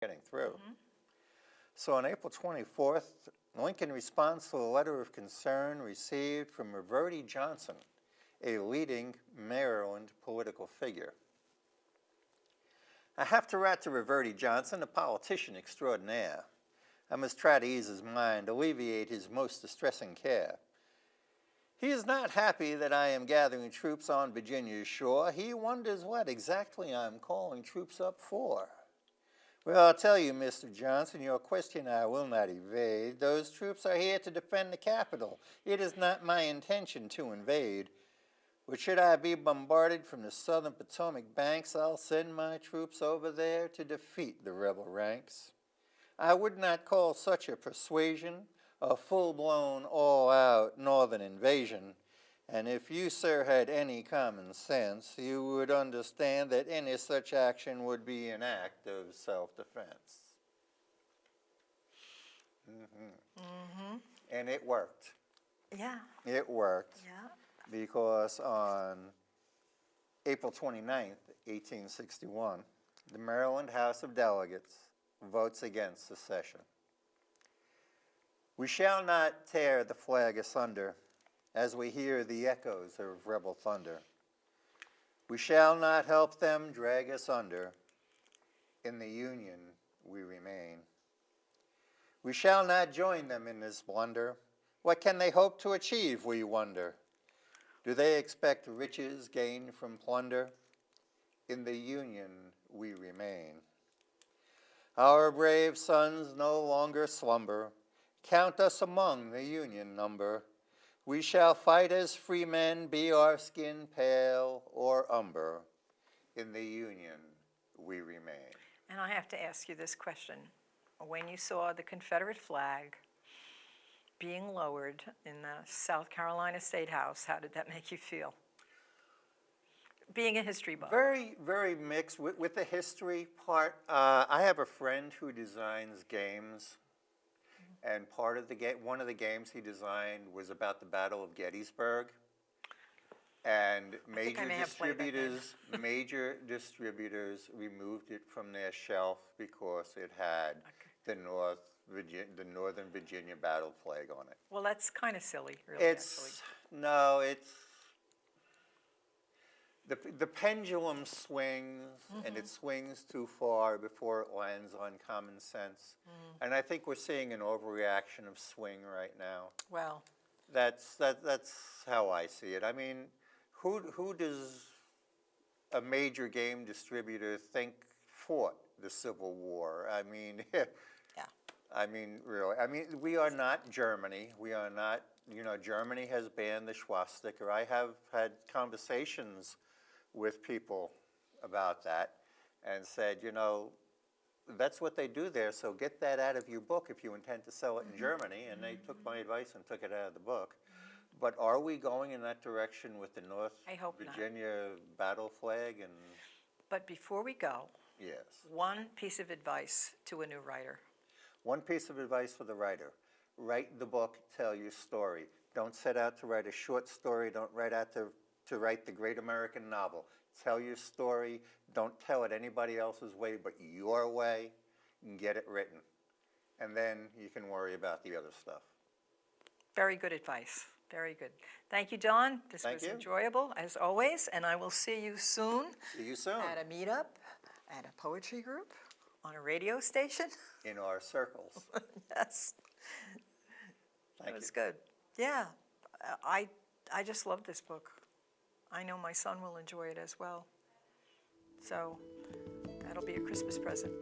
getting through. So on April 24th, Lincoln responds to a letter of concern received from Reverdy Johnson, a leading Maryland political figure. I have to write to Reverdy Johnson, a politician extraordinaire. I must try to ease his mind, alleviate his most distressing care. He is not happy that I am gathering troops on Virginia's shore. He wonders what exactly I'm calling troops up for. Well, I'll tell you, Mr. Johnson, your question I will not evade. Those troops are here to defend the capital. It is not my intention to invade. But should I be bombarded from the southern Potomac banks, I'll send my troops over there to defeat the rebel ranks. I would not call such a persuasion a full-blown, all-out northern invasion, and if you, sir, had any common sense, you would understand that any such action would be an act of self-defense. And it worked. Yeah. It worked. Yeah. Because on April 29th, 1861, the Maryland House of Delegates votes against secession. We shall not tear the flag asunder as we hear the echoes of rebel thunder. We shall not help them drag us under. In the Union we remain. We shall not join them in this blunder. What can they hope to achieve, we wonder? Do they expect riches gained from plunder? In the Union we remain. Our brave sons no longer slumber. Count us among the Union number. We shall fight as free men, be our skin pale or umber. In the Union we remain. And I have to ask you this question. When you saw the Confederate flag being lowered in the South Carolina State House, how did that make you feel? Being a history buff. Very, very mixed with the history part. I have a friend who designs games, and part of the game, one of the games he designed was about the Battle of Gettysburg. And major distributors removed it from their shelf because it had the Northern Virginia battle flag on it. Well, that's kind of silly, really. The pendulum swings, and it swings too far before it lands on common sense. And I think we're seeing an overreaction of swing right now. Well, that's how I see it. I mean, who does a major game distributor think fought the Civil War? I mean, yeah. I mean, really. I mean, we are not Germany. We are not, Germany has banned the swastika. I have had conversations with people about that and said, that's what they do there, so get that out of your book if you intend to sell it in Germany. And they took my advice and took it out of the book. But are we going in that direction with the North Virginia battle flag? But before we go, yes, one piece of advice to a new writer. One piece of advice for the writer. Write the book, tell your story. Don't set out to write a short story. Don't write out to write the great American novel. Tell your story. Don't tell it anybody else's way but your way, and get it written. And then you can worry about the other stuff. Very good advice. Very good. Thank you, Don. This was enjoyable, as always, and I will see you soon. See you soon. At a meetup, at a poetry group, on a radio station. In our circles. Yes. Thank you. It was good. Yeah. I just love this book. I know my son will enjoy it as well. So that'll be a Christmas present.